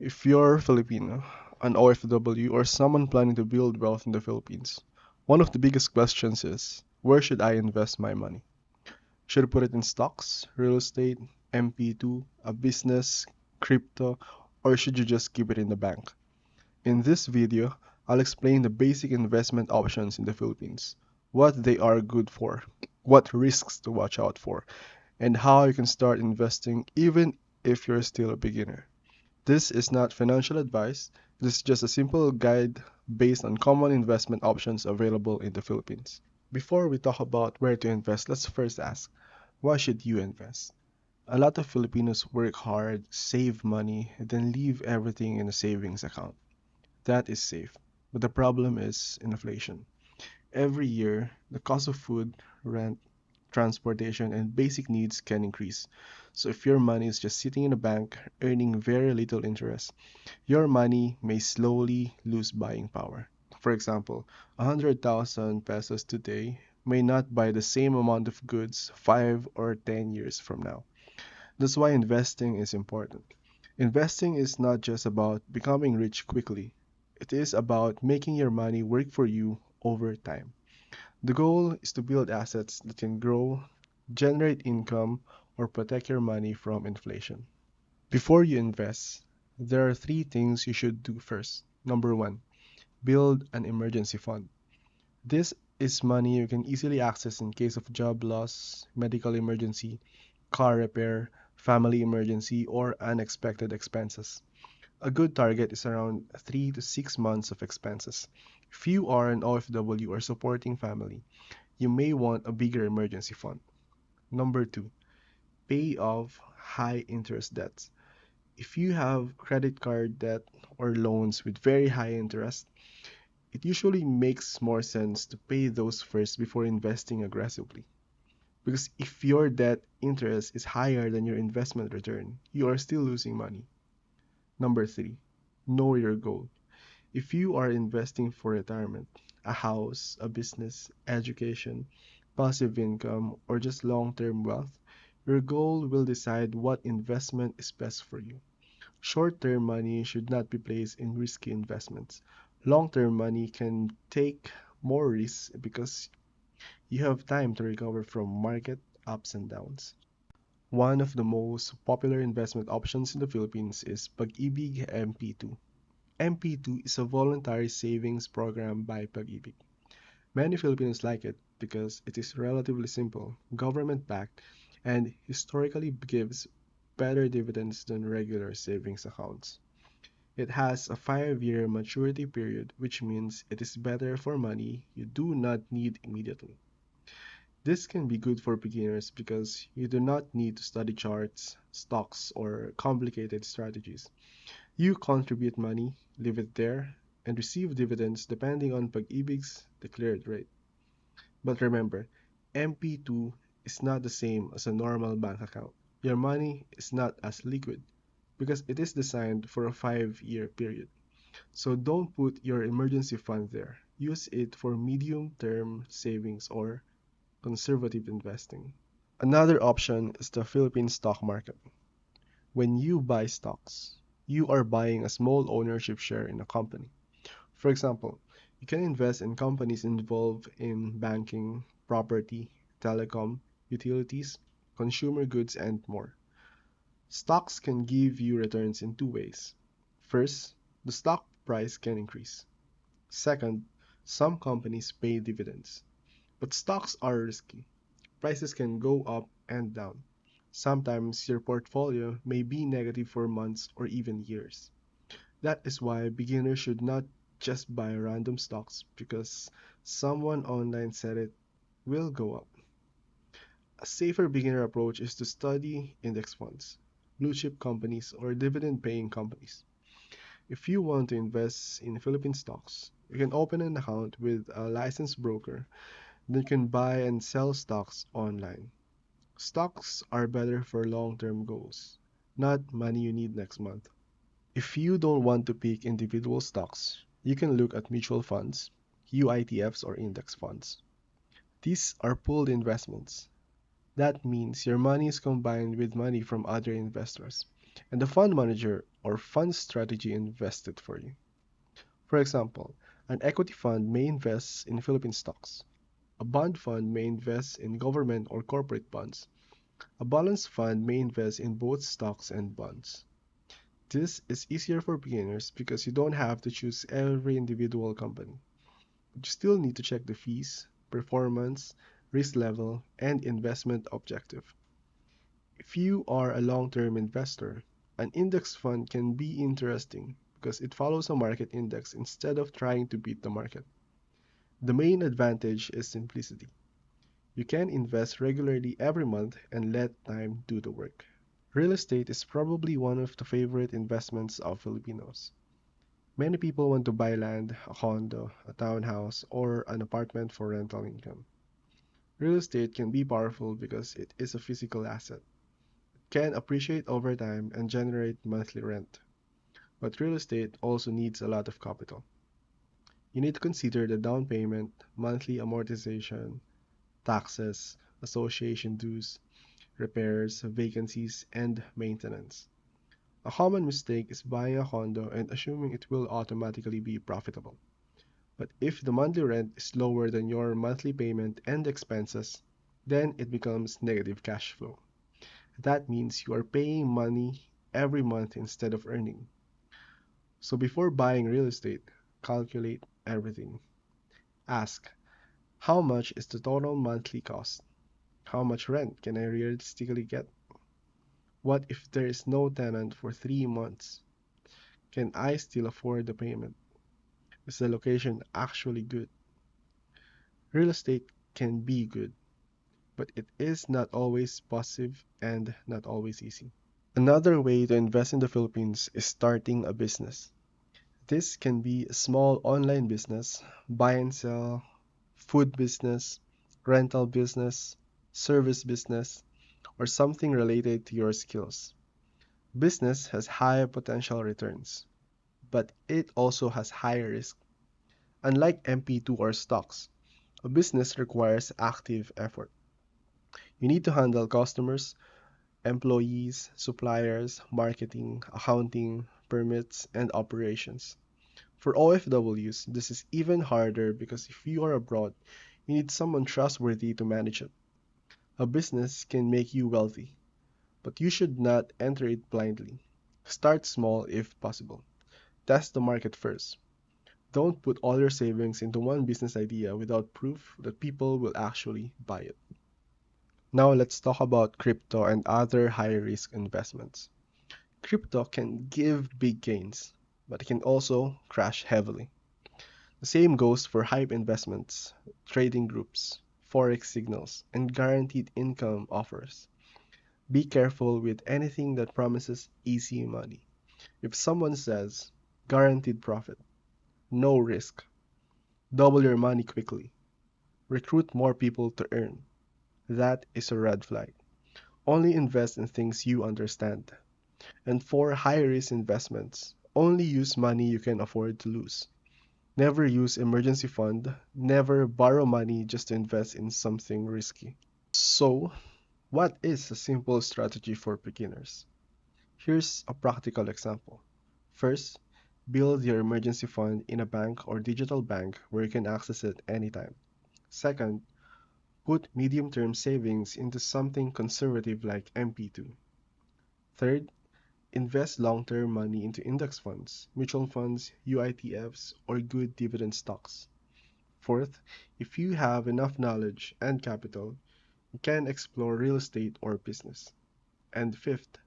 If you're Filipino, an OFW, or someone planning to build wealth in the Philippines, one of the biggest questions is, where should I invest my money? Should I put it in stocks, real estate, MP2, a business, crypto, or should you just keep it in the bank? In this video, I'll explain the basic investment options in the Philippines, what they are good for, what risks to watch out for, and how you can start investing even if you're still a beginner. This is not financial advice, this is just a simple guide based on common investment options available in the Philippines. Before we talk about where to invest, let's first ask, why should you invest? A lot of Filipinos work hard, save money, and then leave everything in a savings account. That is safe. But the problem is inflation. Every year, the cost of food, rent, transportation, and basic needs can increase. So if your money is just sitting in a bank, earning very little interest, your money may slowly lose buying power. For example, 100,000 pesos today may not buy the same amount of goods 5 or 10 years from now. That's why investing is important. Investing is not just about becoming rich quickly. It is about making your money work for you over time. The goal is to build assets that can grow, generate income, or protect your money from inflation. Before you invest, there are three things you should do first. Number one, build an emergency fund. This is money you can easily access in case of job loss, medical emergency, car repair, family emergency, or unexpected expenses. A good target is around 3 to 6 months of expenses. If you are an OFW or supporting family, you may want a bigger emergency fund. Number two, pay off high interest debts. If you have credit card debt or loans with very high interest, it usually makes more sense to pay those first before investing aggressively. Because if your debt interest is higher than your investment return, you are still losing money. Number three, know your goal. If you are investing for retirement, a house, a business, education, passive income, or just long term wealth, your goal will decide what investment is best for you. Short term money should not be placed in risky investments. Long term money can take more risks because you have time to recover from market ups and downs. One of the most popular investment options in the Philippines is Pag-ibig MP2. MP2 is a voluntary savings program by Pag-ibig. Many Filipinos like it because it is relatively simple, government-backed, and historically gives better dividends than regular savings accounts. It has a 5-year maturity period, which means it is better for money you do not need immediately. This can be good for beginners because you do not need to study charts, stocks, or complicated strategies. You contribute money, leave it there, and receive dividends depending on Pag-ibig's declared rate. But remember, MP2 is not the same as a normal bank account. Your money is not as liquid because it is designed for a 5-year period. So don't put your emergency fund there. Use it for medium-term savings or conservative investing. Another option is the Philippine stock market. When you buy stocks, you are buying a small ownership share in a company. For example, you can invest in companies involved in banking, property, telecom, utilities, consumer goods, and more. Stocks can give you returns in two ways. First, the stock price can increase. Second, some companies pay dividends. But stocks are risky. Prices can go up and down. Sometimes your portfolio may be negative for months or even years. That is why beginners should not just buy random stocks because someone online said it will go up. A safer beginner approach is to study index funds, blue chip companies, or dividend paying companies. If you want to invest in Philippine stocks, you can open an account with a licensed broker, then you can buy and sell stocks online. Stocks are better for long-term goals, not money you need next month. If you don't want to pick individual stocks, you can look at mutual funds, UITFs, or index funds. These are pooled investments. That means your money is combined with money from other investors. and the fund manager or fund strategy invests it for you. For example, an equity fund may invest in Philippine stocks. A bond fund may invest in government or corporate bonds. A balanced fund may invest in both stocks and bonds. This is easier for beginners because you don't have to choose every individual company. But you still need to check the fees, performance, risk level, and investment objective. If you are a long-term investor, an index fund can be interesting because it follows a market index instead of trying to beat the market. The main advantage is simplicity. You can invest regularly every month and let time do the work. Real estate is probably one of the favorite investments of Filipinos. Many people want to buy land, a condo, a townhouse, or an apartment for rental income. Real estate can be powerful because it is a physical asset. It can appreciate over time and generate monthly rent. But real estate also needs a lot of capital. You need to consider the down payment, monthly amortization, taxes, association dues, repairs, vacancies, and maintenance. A common mistake is buying a condo and assuming it will automatically be profitable. But if the monthly rent is lower than your monthly payment and expenses, then it becomes negative cash flow. That means you are paying money every month instead of earning. So before buying real estate, calculate everything. Ask, how much is the total monthly cost? How much rent can I realistically get? What if there is no tenant for 3 months? Can I still afford the payment? Is the location actually good? Real estate can be good, but it is not always positive and not always easy. Another way to invest in the Philippines is starting a business. This can be a small online business, buy and sell, food business, rental business, service business, or something related to your skills. Business has high potential returns, but it also has high risk. Unlike MP2 or stocks, a business requires active effort. You need to handle customers, employees, suppliers, marketing, accounting, permits, and operations. For OFWs, this is even harder because if you are abroad, you need someone trustworthy to manage it. A business can make you wealthy, but you should not enter it blindly. Start small if possible. Test the market first. Don't put all your savings into one business idea without proof that people will actually buy it. Now let's talk about crypto and other high risk investments. Crypto can give big gains, but it can also crash heavily. The same goes for hype investments, trading groups, forex signals, and guaranteed income offers. Be careful with anything that promises easy money. If someone says guaranteed profit, no risk, double your money quickly, recruit more people to earn, that is a red flag. Only invest in things you understand. And for high risk investments, only use money you can afford to lose. Never use emergency fund, never borrow money just to invest in something risky. So, what is a simple strategy for beginners? Here's a practical example. First, build your emergency fund in a bank or digital bank where you can access it anytime. Second, put medium-term savings into something conservative like MP2. Third, invest long-term money into index funds, mutual funds, UITFs, or good dividend stocks. Fourth, if you have enough knowledge and capital, you can explore real estate or business. And fifth,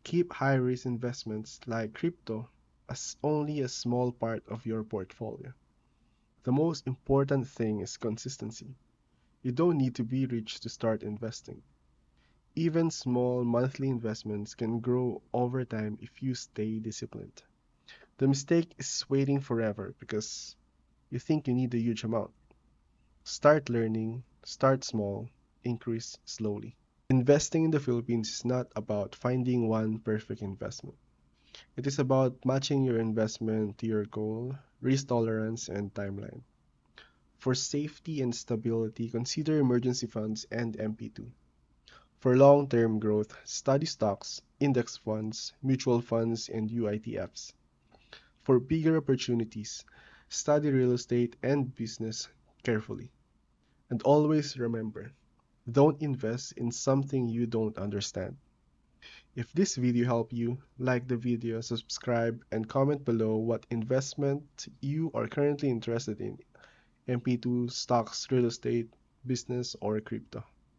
keep high-risk investments like crypto as only a small part of your portfolio. The most important thing is consistency. You don't need to be rich to start investing. Even small monthly investments can grow over time if you stay disciplined. The mistake is waiting forever because you think you need a huge amount. Start learning, start small, increase slowly. Investing in the Philippines is not about finding one perfect investment. It is about matching your investment to your goal, risk tolerance, and timeline. For safety and stability, consider emergency funds and MP2. For long-term growth, study stocks, index funds, mutual funds, and UITFs. For bigger opportunities, study real estate and business carefully. And always remember, don't invest in something you don't understand. If this video helped you, like the video, subscribe, and comment below what investment you are currently interested in, MP2, stocks, real estate, business, or crypto.